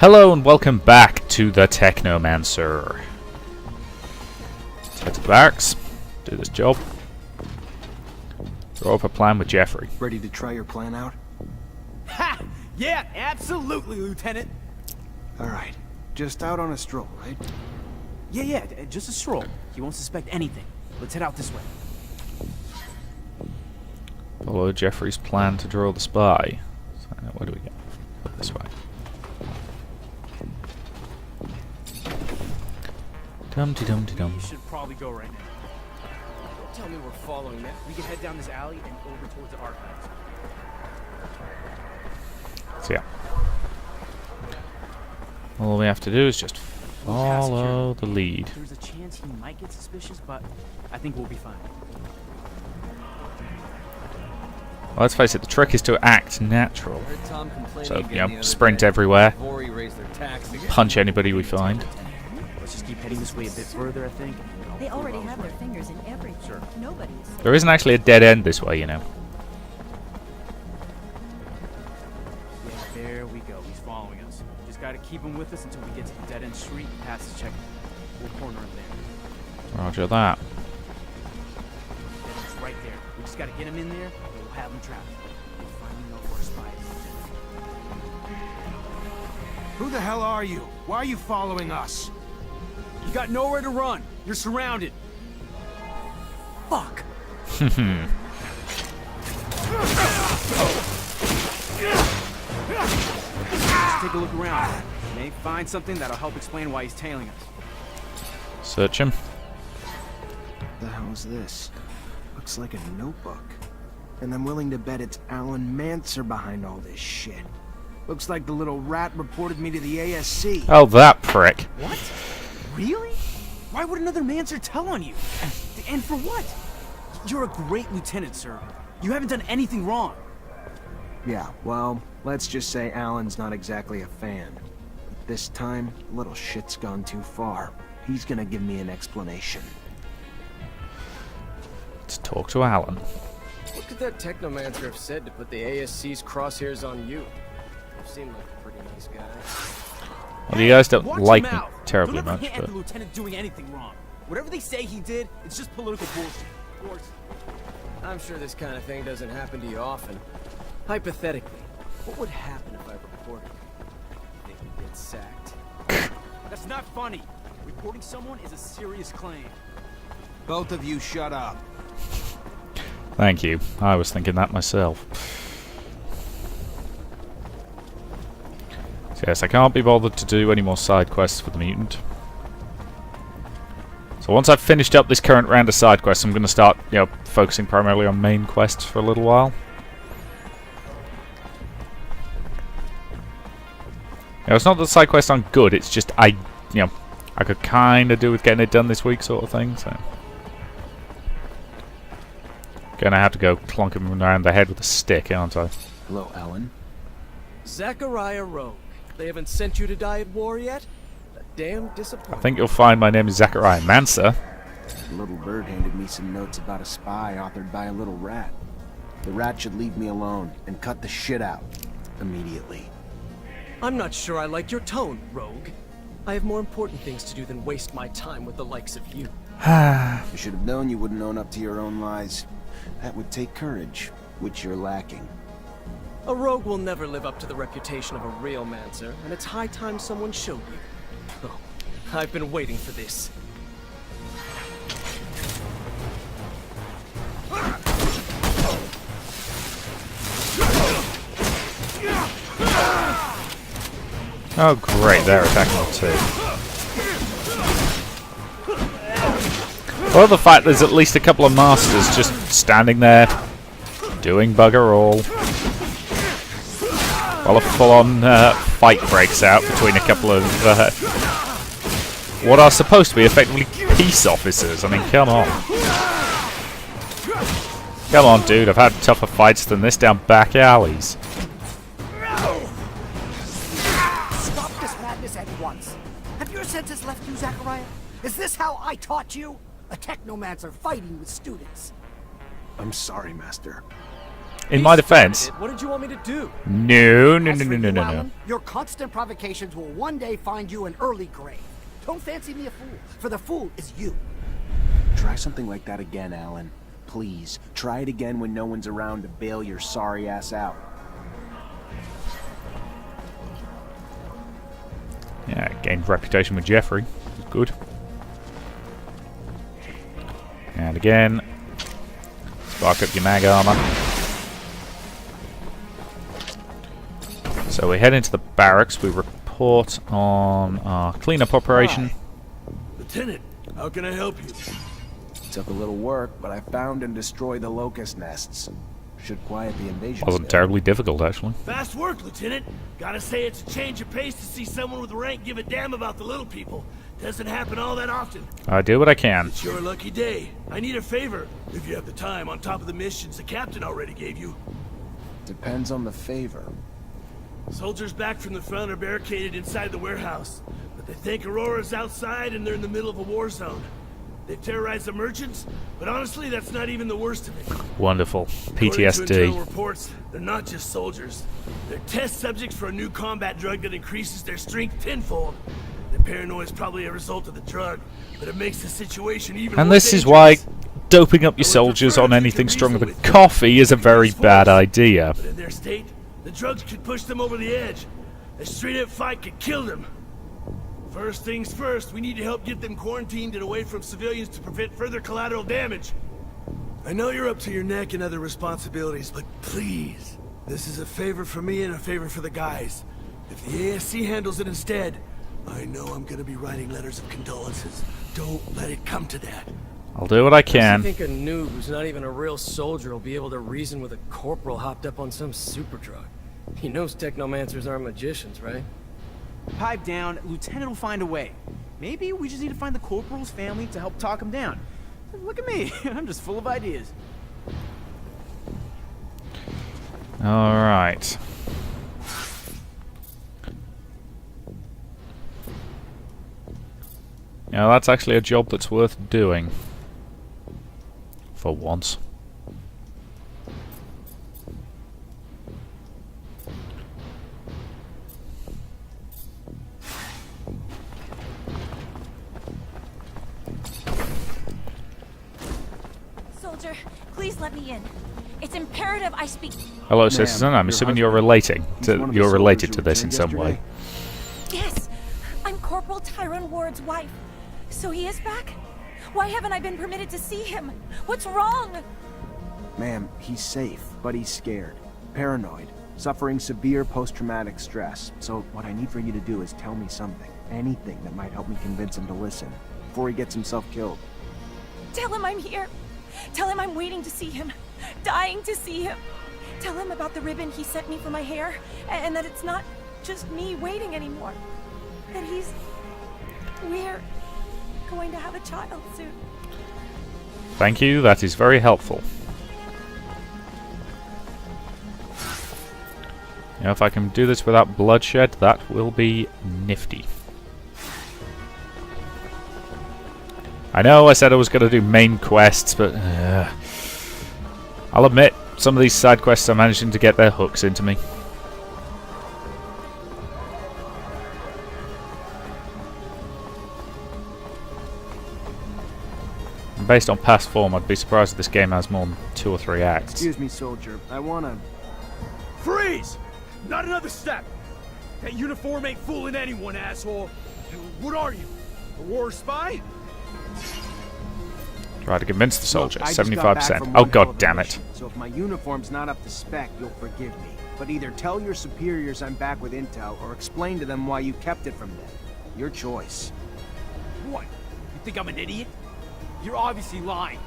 Hello and welcome back to the Technomancer. Let's head to the barracks, do this job, draw up a plan with Jeffrey. Ready to try your plan out? Ha! Yeah, absolutely, Lieutenant. Alright, just out on a stroll, right? Yeah, just a stroll. He won't suspect anything. Let's head out this way. Follow Jeffrey's plan to draw the spy. So, where do we go? This way. Dum-de-dum-de-dum. We should probably go right now. Don't tell me we're following that. We can head down this alley and over towards the archives. So yeah. All we have to do is just follow the lead. There's a chance he might get suspicious, but I think we'll be fine. Well, let's face it, the trick is to act natural. So, sprint everywhere, punch anybody we find. Let's just keep heading this way a bit further, I think. They already have their fingers in everything. Sure. Nobody's. There isn't actually a dead end this way, you know. Yeah, there we go. He's following us. Just gotta keep him with us until we get to the dead-end street and pass the checkpoint. We'll corner him there. Roger that. Dead-end's right there. We just gotta get him in there, and we'll have him trapped. We'll finally know who our spy is. Who the hell are you? Why are you following us? You got nowhere to run. You're surrounded. Fuck. Let's Take a look around. You may find something that'll help explain why he's tailing us. Search him. What the hell is this? Looks like a notebook. And I'm willing to bet it's Technomancer behind all this shit. Looks like the little rat reported me to the ASC. Oh, that prick. What? Really? Why would another Mancer tell on you? And for what? You're a great lieutenant, sir. You haven't done anything wrong. Yeah, well, let's just say Alan's not exactly a fan. This time, little shit's gone too far. He's gonna give me an explanation. Let's talk to Alan. What could that Technomancer have said to put the ASC's crosshairs on you? You seem like a pretty nice guy. Well, you guys don't Watch like your me mouth. terribly Don't ever much, hint at but... the lieutenant doing anything wrong. Whatever they say he did, it's just political bullshit. Of course. I'm sure this kind of thing doesn't happen to you often. Hypothetically, what would happen if I reported you? Think you'd get sacked? That's not funny. Reporting someone is a serious claim. Both of you shut up. Thank you. I was thinking that myself. So yes, I can't be bothered to do any more side quests for the mutant. So once I've finished up this current round of side quests, I'm going to start, focusing primarily on main quests for a little while. It's not that the side quests aren't good, it's just I could kind of do with getting it done this week sort of thing, so... Gonna have to go clonk him around the head with a stick, aren't I? Hello, Alan. Zachariah Rogue. They haven't sent you to die at war yet? A damn disappointment. I think you'll find my name is Zachariah Mancer. The little bird handed me some notes about a spy authored by a little rat. The rat should leave me alone and cut the shit out. Immediately. I'm not sure I like your tone, Rogue. I have more important things to do than waste my time with the likes of you. You should have known you wouldn't own up to your own lies. That would take courage, which you're lacking. A rogue will never live up to the reputation of a real Mancer, and it's high time someone showed you. Oh, I've been waiting for this. Oh great, they're attacking me too. Well, the fact there's at least a couple of masters just standing there, doing bugger all, while a full-on fight breaks out between a couple of what are supposed to be effectively peace officers. I mean, come on. Come on, dude, I've had tougher fights than this down back alleys. Stop this madness at once. Have your senses left you, Zachariah? Is this how I taught you? A Technomancer fighting with students. I'm sorry, Master. In my defense... What did you want me to do? No. As for you, Alan, your constant provocations will one day find you an early grave. Don't fancy me a fool, for the fool is you. Try something like that again, Alan. Please, try it again when no one's around to bail your sorry ass out. Yeah, gained reputation with Jeffrey. Good. And again, spark up your mag armor. So we head into the barracks. We report on our cleanup operation. Lieutenant, how can I help you? Took a little work, but I found and destroyed the locust nests. Should quiet the invasion. Wasn't terribly difficult, actually. Fast work, Lieutenant. Gotta say it's a change of pace to see someone with rank give a damn about the little people. Doesn't happen all that often. I do what I can. It's your lucky day. I need a favor, if you have the time, on top of the missions the captain already gave you. Depends on the favor. Soldiers back from the front are barricaded inside the warehouse, but they think Aurora's outside and they're in the middle of a war zone. They've terrorized the merchants, but honestly, that's not even the worst of it. Wonderful. According to internal PTSD. reports, they're not just soldiers. They're test subjects for a new combat drug that increases their strength tenfold. The paranoia is probably a result of the drug, but it makes the situation even And more this is dangerous. why doping up your soldiers on anything stronger than coffee is a very bad idea. But in their state, the drugs could push them over the edge. A straight-up fight could kill them. First things first, we need to help get them quarantined and away from civilians to prevent further collateral damage. I know you're up to your neck in other responsibilities, but please, this is a favor for me and a favor for the guys. If the ASC handles it instead, I know I'm gonna be writing letters of condolences. Don't let it come to that. I'll do what I I can. think a noob who's not even a real soldier will be able to reason with a corporal hopped up on some super drug. He knows Technomancers aren't magicians, right? Pipe down, Lieutenant will find a way. Maybe we just need to find the corporal's family to help talk him down. Look at me, I'm just full of ideas. Alright. Now that's actually a job that's worth doing. For once. Soldier, please let me in. It's imperative I speak. Hello, citizen. I'm assuming you're related to this in some way. Yes, I'm Corporal Tyrone Ward's wife. So he is back? Why haven't I been permitted to see him? What's wrong? Ma'am, he's safe, but he's scared. Paranoid. Suffering severe post-traumatic stress. So what I need for you to do is tell me something. Anything that might help me convince him to listen. Before he gets himself killed. Tell him I'm here. Tell him I'm waiting to see him. Dying to see him. Tell him about the ribbon he sent me for my hair. And that it's not just me waiting anymore. That we're going to have a child soon. Thank you. That is very helpful. Now, if I can do this without bloodshed, that will be nifty. I know I said I was going to do main quests, but I'll admit, some of these side quests are managing to get their hooks into me. And based on past form, I'd be surprised if this game has more than 2 or 3 acts. Excuse me, soldier. I wanna... Freeze! Not another step! That uniform ain't fooling anyone, asshole! What are you? A war spy? Try to convince the soldier. Look, I just got back 75%. from Oh one hell of god a damn it. mission, so if my uniform's not up to spec, you'll forgive me. But either tell your superiors I'm back with intel, or explain to them why you kept it from them. Your choice. What? You think I'm an idiot? You're obviously lying.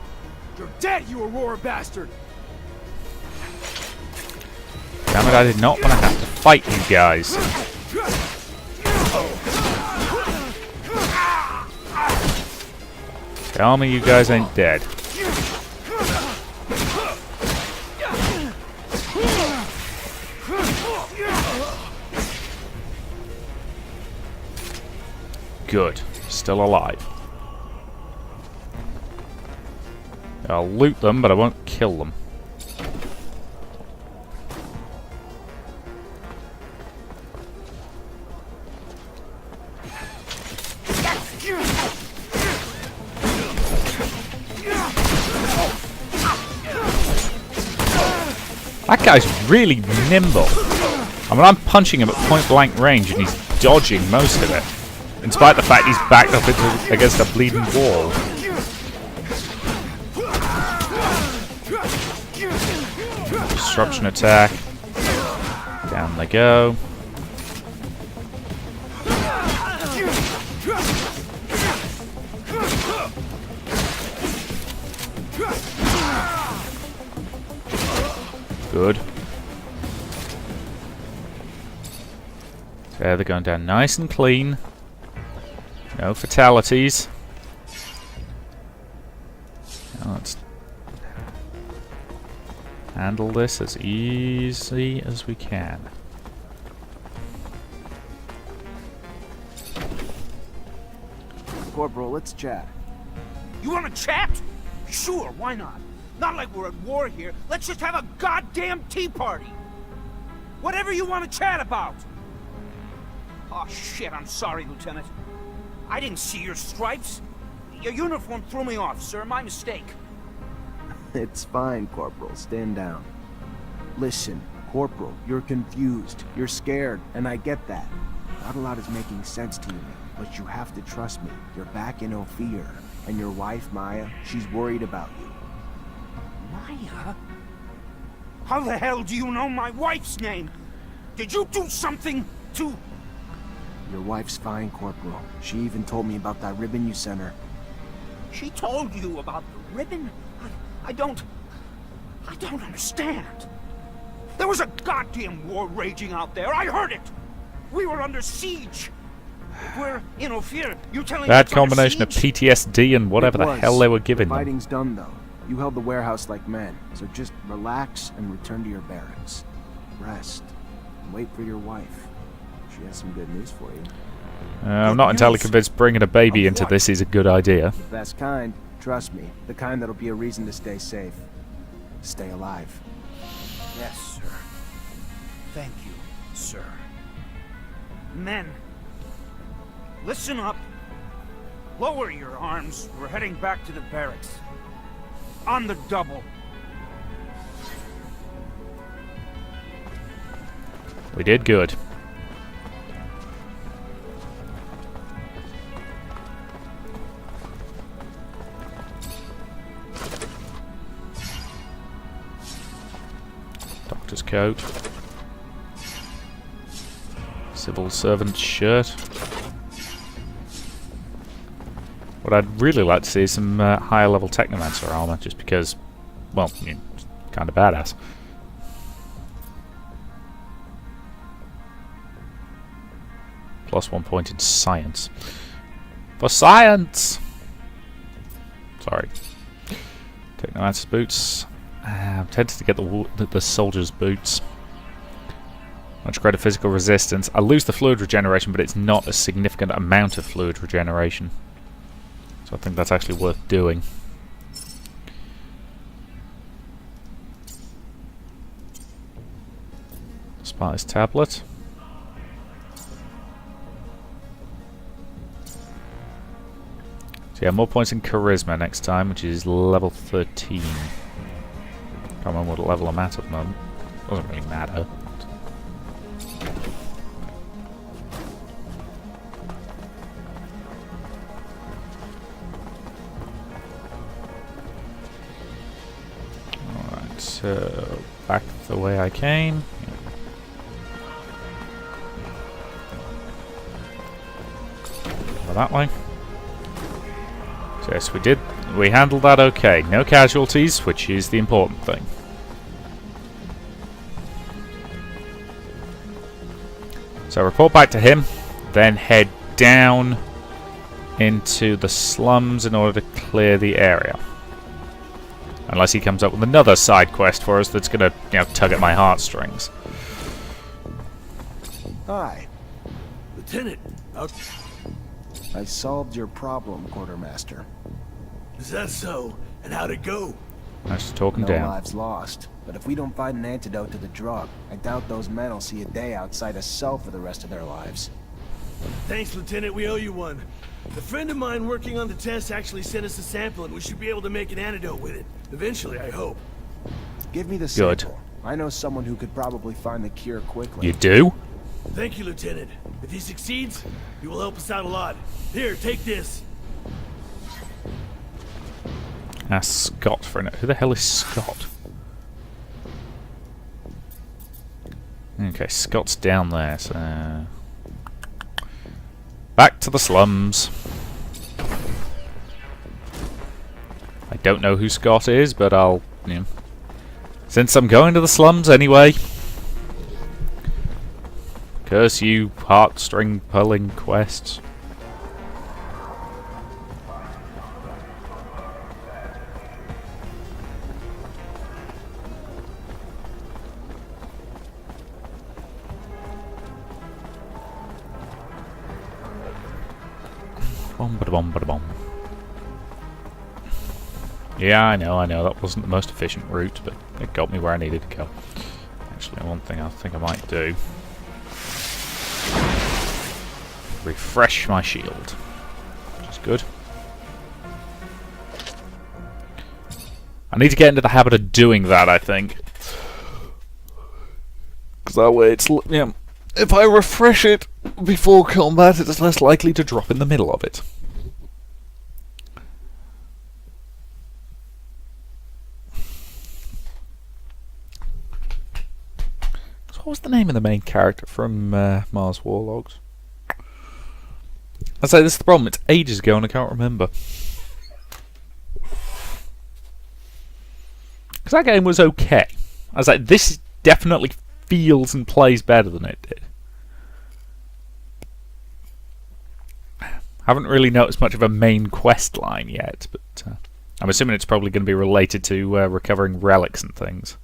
You're dead, you Aurora bastard! Damn it, I did not want to have to fight you guys. Tell me you guys ain't dead. Good. Still alive. I'll loot them, but I won't kill them. That guy's really nimble. I mean, I'm punching him at point-blank range and he's dodging most of it. In spite of the fact he's backed up against a bleeding wall. Disruption attack. Down they go. Good. There, they're going down nice and clean. No fatalities. Now let's handle this as easy as we can. Corporal, let's chat. You want to chat? Sure, why not? Not like we're at war here. Let's just have a goddamn tea party. Whatever you want to chat about. Oh shit, I'm sorry, Lieutenant. I didn't see your stripes. Your uniform threw me off, sir. My mistake. It's fine, Corporal. Stand down. Listen, Corporal, you're confused. You're scared, and I get that. Not a lot is making sense to you, but you have to trust me. You're back in Ophir, and your wife, Maya, she's worried about you. Maya? How the hell do you know my wife's name? Did you do something to... Your wife's fine, Corporal. She even told me about that ribbon you sent her. She told you about the ribbon? I don't understand. There was a goddamn war raging out there. I heard it. We were under siege. We're in Ophir. You telling me That it's under combination of siege? PTSD and whatever It the was. hell they were giving The them. fighting's done, though. You held the warehouse like men, so just relax and return to your barracks. Rest. And wait for your wife. She has some good news for you. I'm not entirely convinced bringing a baby into this is a good idea. The best kind, trust me. The kind that'll be a reason to stay safe. Stay alive. Yes, sir. Thank you, sir. Men, listen up. Lower your arms. We're heading back to the barracks. On the double. We did good. Doctor's coat. Civil servant shirt. What I'd really like to see is some higher level Technomancer armor, just because, well, it's kind of badass. Plus 1 point in science. For science! Sorry. Technomancer's boots. I'm tempted to get the soldier's boots. Much greater physical resistance. I lose the fluid regeneration, but it's not a significant amount of fluid regeneration. So I think that's actually worth doing. Spice tablet. So yeah, more points in charisma next time, which is level 13. Can't remember what level I'm at the moment. Doesn't really matter. Alright, so back the way I came. Over that way. So yes, we handled that okay. No casualties, which is the important thing. So report back to him, then head down into the slums in order to clear the area. Unless he comes up with another side quest for us that's gonna, tug at my heartstrings. Hi. Lieutenant, I solved your problem, Quartermaster. is that so? And how'd it go? Nice to talk him No down. lives lost. But if we don't find an antidote to the drug, I doubt those men will see a day outside a cell for the rest of their lives. Thanks, Lieutenant. We owe you one. A friend of mine working on the test actually sent us a sample, and we should be able to make an antidote with it. Eventually, I hope. Give me the Good. sample. I know someone who could probably find the cure quickly. You do? Thank you, Lieutenant. If he succeeds, he will help us out a lot. Here, take this. Ask Scott for it. Who the hell is Scott? Okay, Scott's down there, so... Back to the slums. I don't know who Scott is, but I'll... You know, since I'm going to the slums anyway... Curse you, heartstring-pulling quests. Bom. Yeah, I know, that wasn't the most efficient route, but it got me where I needed to go. Actually, one thing I think I might do... refresh my shield, which is good. I need to get into the habit of doing that, I think. Because that way it's... Yeah, if I refresh it before combat, it's less likely to drop in the middle of it. So what was the name of the main character from Mars Warlogs? I say this is the problem, it's ages ago and I can't remember. Because that game was okay. I was like, this definitely feels and plays better than it did. Haven't really noticed much of a main quest line yet, but I'm assuming it's probably going to be related to recovering relics and things.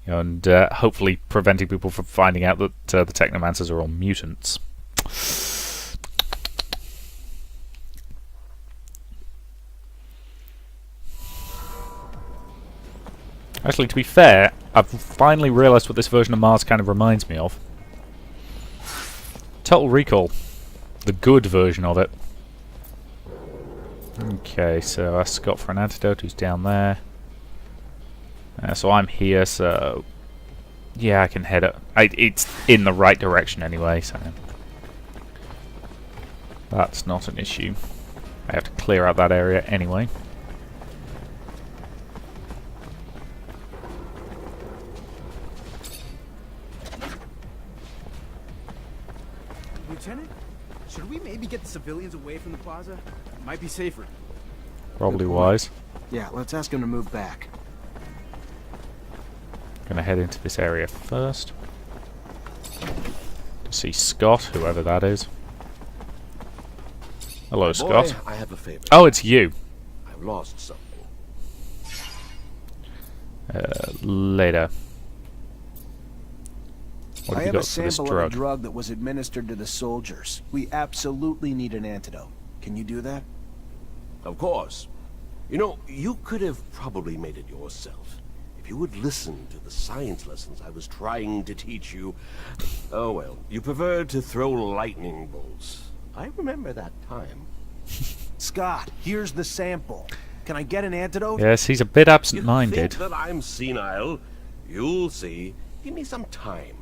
And hopefully preventing people from finding out that the Technomancers are all mutants. Actually, to be fair, I've finally realised what this version of Mars kind of reminds me of. Total Recall. The good version of it. Okay, so I Scott for an antidote, who's down there. So I'm here, so... Yeah, I can head up. It's in the right direction anyway, so... That's not an issue. I have to clear out that area anyway. Lieutenant, should we maybe get the civilians away from the plaza? Might be safer. Probably wise. Yeah, let's ask him to move back. Gonna head into this area first. To see Scott, whoever that is. Hello, Scott. I have a favor. Oh, it's you. I've lost something. Later. What I you have a got for this sample of a drug? drug that was administered to the soldiers. We absolutely need an antidote. Can you do that? Of course. You know, you could have probably made it yourself. If you would listen to the science lessons I was trying to teach you. Oh well, you preferred to throw lightning bolts. I remember that time. Scott, here's the sample. Can I get an antidote? Yes, he's a bit You absent-minded. think that I'm senile? You'll see. Give me some time.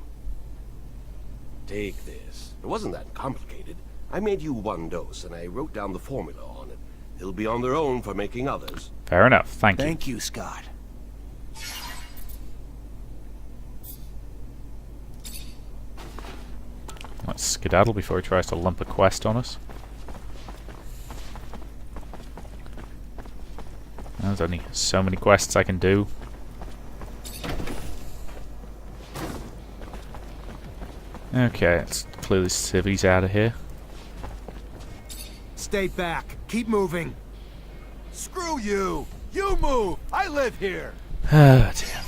Take this. It wasn't that complicated. I made you one dose, and I wrote down the formula on it. They'll be on their own for making others. Fair enough, thank you. Thank you, Scott. Let's skedaddle before he tries to lump a quest on us. There's only so many quests I can do. Okay, let's clear these civvies out of here. Stay back. Keep moving. Screw you! You move! I live here! Ah, dear.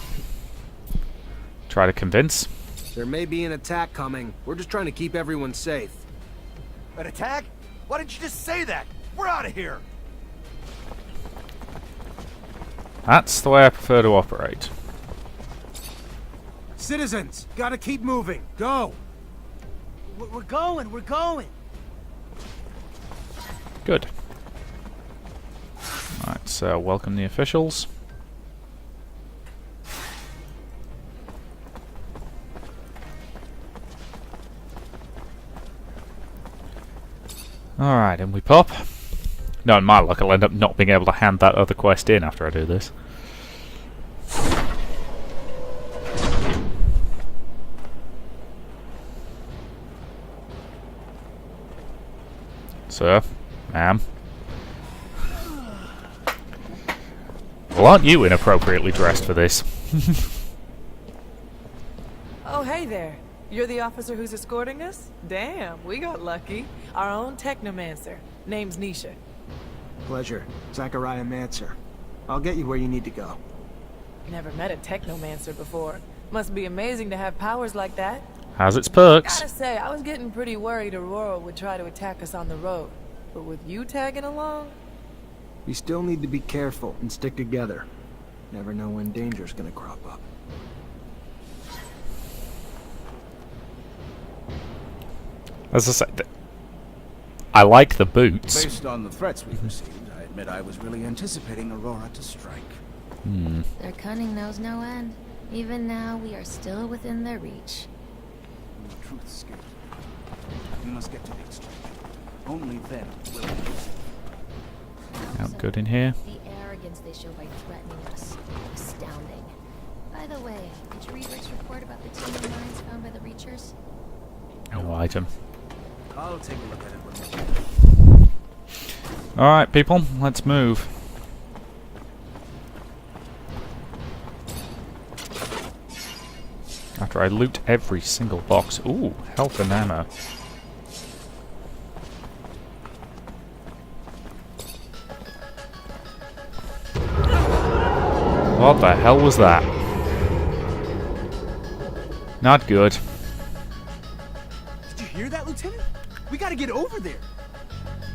Try to convince. There may be an attack coming. We're just trying to keep everyone safe. An attack? Why didn't you just say that? We're out of here! That's the way I prefer to operate. Citizens, gotta keep moving. Go! We're going! Good. Alright, Let's welcome the officials. Alright, and we pop. No, in my luck, I'll end up not being able to hand that other quest in after I do this. Sir, ma'am. Well, aren't you inappropriately dressed for this? Oh, hey there. You're the officer who's escorting us? Damn, we got lucky. Our own Technomancer. Name's Nisha. Pleasure. Zachariah Mancer. I'll get you where you need to go. Never met a Technomancer before. Must be amazing to have powers like that. Has its perks. Gotta say, I was getting pretty worried Aurora would try to attack us on the road. But with you tagging along? We still need to be careful and stick together. Never know when danger's gonna crop up. As I said, I like the boots. Based on the threats we've received, I admit I was really anticipating Aurora to strike. Their cunning knows no end. Even now, we are still within their reach. The truth scares me. We must get to the exchange. Only then will we. Out good in here. The arrogance they show by threatening us. Astounding. By the way, did you read Rick's report about the team of mines found by the Reachers? No item. I'll take a look at it when we're... Alright, people, let's move. After I loot every single box. Ooh, health and ammo. What the hell was that? Not good. Did you hear that, Lieutenant? We gotta get over there.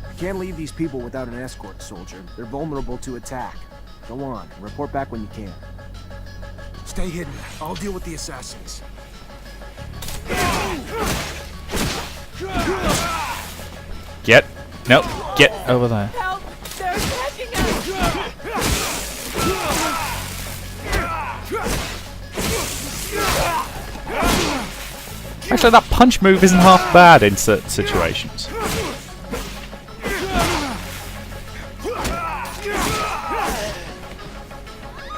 I can't leave these people without an escort, soldier. They're vulnerable to attack. Go on, report back when you can. Stay hidden. I'll deal with the assassins. Get. Nope. Get over there. Help! They're attacking us! Actually, that punch move isn't half bad in certain situations.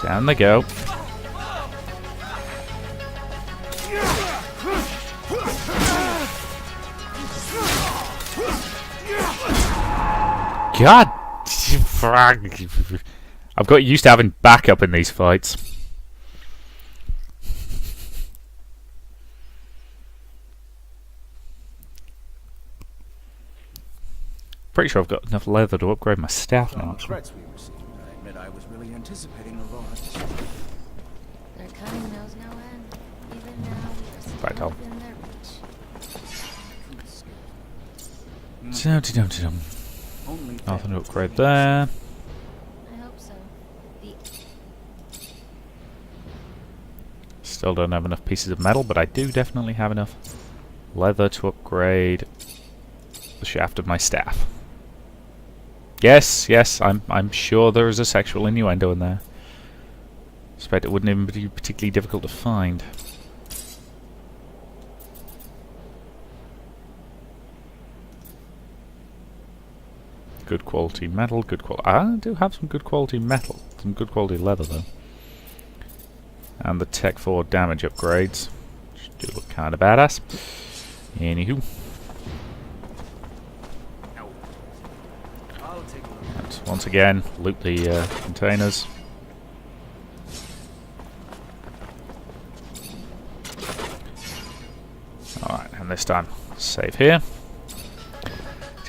Down they go. God! I've got used to having backup in these fights. Pretty sure I've got enough leather to upgrade my staff now. Threats we received, I admit I was really anticipating Aurora to strike. Their cunning knows no end. Even now, we are still Right, I'll- within their reach. Dum-de-dum-de-dum. Only Nothing to then upgrade will there. I hope so. The Still don't have enough pieces of metal, but I do definitely have enough leather to upgrade the shaft of my staff. Yes, yes, I'm sure there is a sexual innuendo in there. Suspect it wouldn't even be particularly difficult to find. Good quality metal, good quality. I do have some good quality metal, some good quality leather though. And the Tech 4 damage upgrades, which do look kind of badass. Anywho. I'll take a look. And once again, loot the containers. Alright, and this time, save here.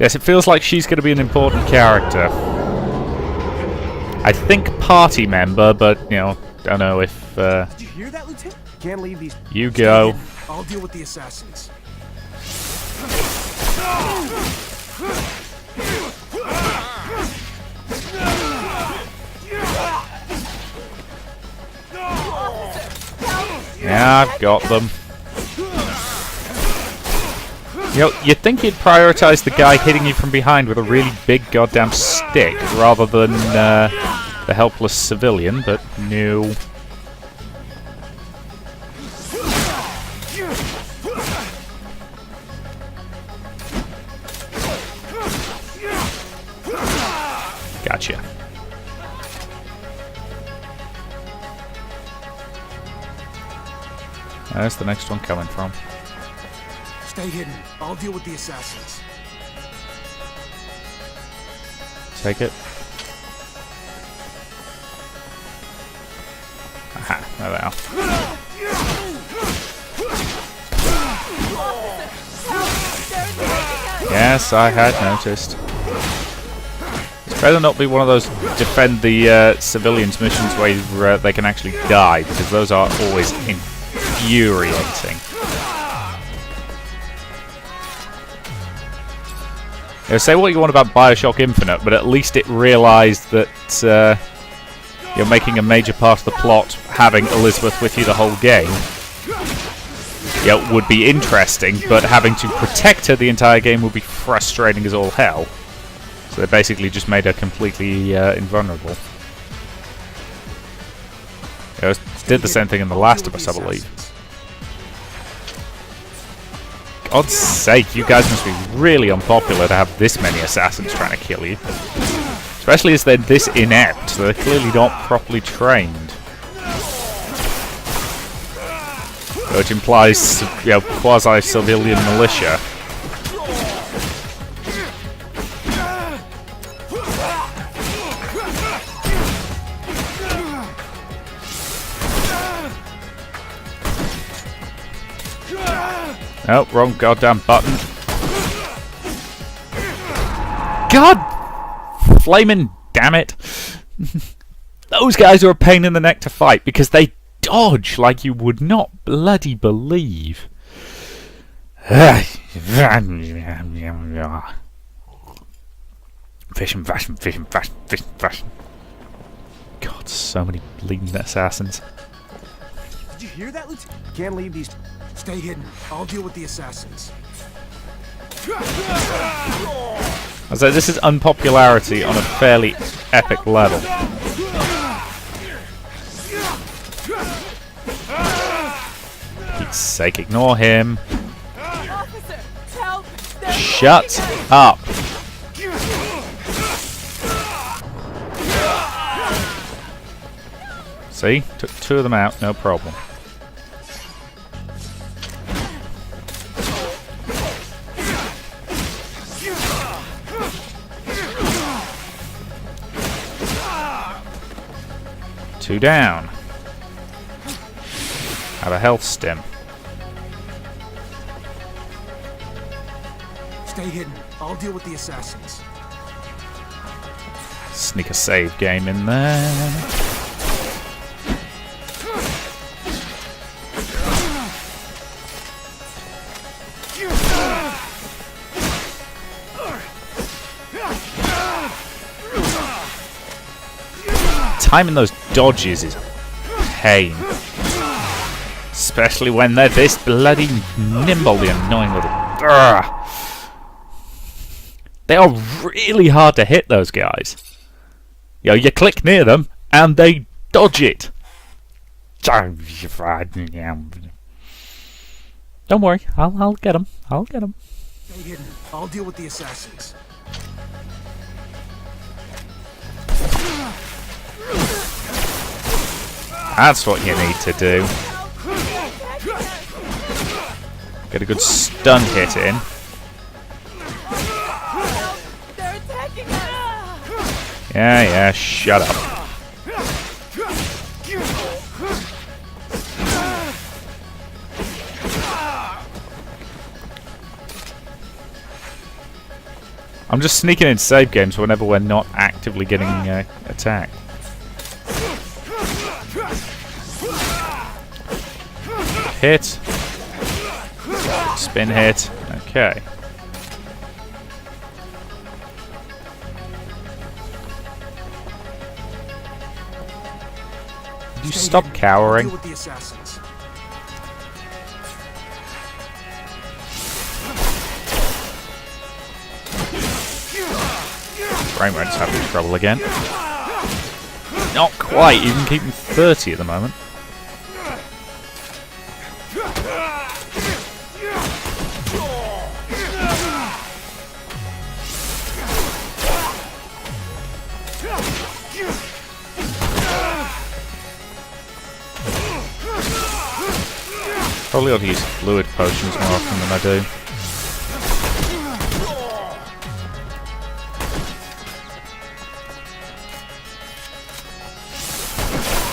Yes, it feels like she's going to be an important character. I think party member, but, you know, don't know if... Did you hear that, Lieutenant? Can't leave these. You go. I'll deal with the assassins. Yeah, I've got them. You know, you'd think he'd prioritize the guy hitting you from behind with a really big goddamn stick rather than the helpless civilian, but no. Gotcha. Where's the next one coming from? Stay hidden. I'll deal with the assassins. Take it. Aha, there they are. Yes, I had noticed. It's better not be one of those defend the civilians missions where they can actually die, because those are always infuriating. You know, say what you want about Bioshock Infinite, but at least it realised that you're making a major part of the plot having Elizabeth with you the whole game. Yeah, it would be interesting, but having to protect her the entire game would be frustrating as all hell. So they basically just made her completely invulnerable. Yeah, did the same thing in The Last of Us, I believe. God's sake, you guys must be really unpopular to have this many assassins trying to kill you. Especially as they're this inept, so they're clearly not properly trained. Which implies, you know, quasi-civilian militia. Oh, wrong goddamn button. God! Flaming damn it! Those guys are a pain in the neck to fight because they dodge like you would not bloody believe. Fishing, fashion, fishing, fashion, fishing, fashion. God, so many bleeding assassins. Did you hear that, Lieutenant? Can't leave these. Stay hidden. I'll deal with the assassins. I say this is unpopularity on a fairly epic level. Pete's sake, ignore him. Officer, help! Shut up. See? Took two of them out, no problem. Two down. Have a health stim. Stay hidden. I'll deal with the assassins. Sneak a save game in there. Timing those dodges is a pain. Especially when they're this bloody nimble, the annoying little... Urgh. They are really hard to hit, those guys. You know, you click near them, and they dodge it. Don't worry, I'll get them. I'll get them. Stay hidden. I'll deal with the assassins. That's what you need to do. Get a good stun hit in. They're attacking us! Yeah, shut up. I'm just sneaking in save games whenever we're not actively getting attacked. Hit. Spin hit. Okay. You stop cowering. Deal with the assassins. Frame rate's having trouble again. Not quite. You can keep him 30 at the moment. Probably ought to use fluid potions more often than I do.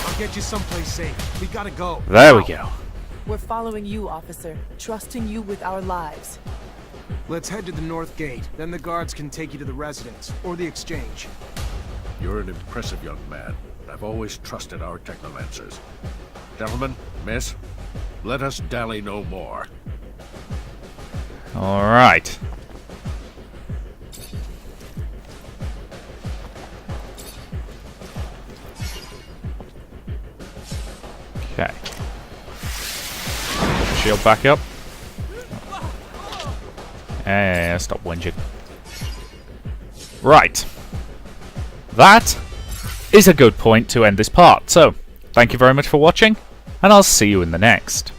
I'll get you someplace safe. We gotta go. There we go. We're following you, officer. Trusting you with our lives. Let's head to the north gate. Then the guards can take you to the residence or the exchange. You're an impressive young man. I've always trusted our Technomancers. Gentlemen, miss, let us dally no more. Alright. Okay. Shield back up. And stop whinging. Right. That is a good point to end this part. So, thank you very much for watching, and I'll see you in the next.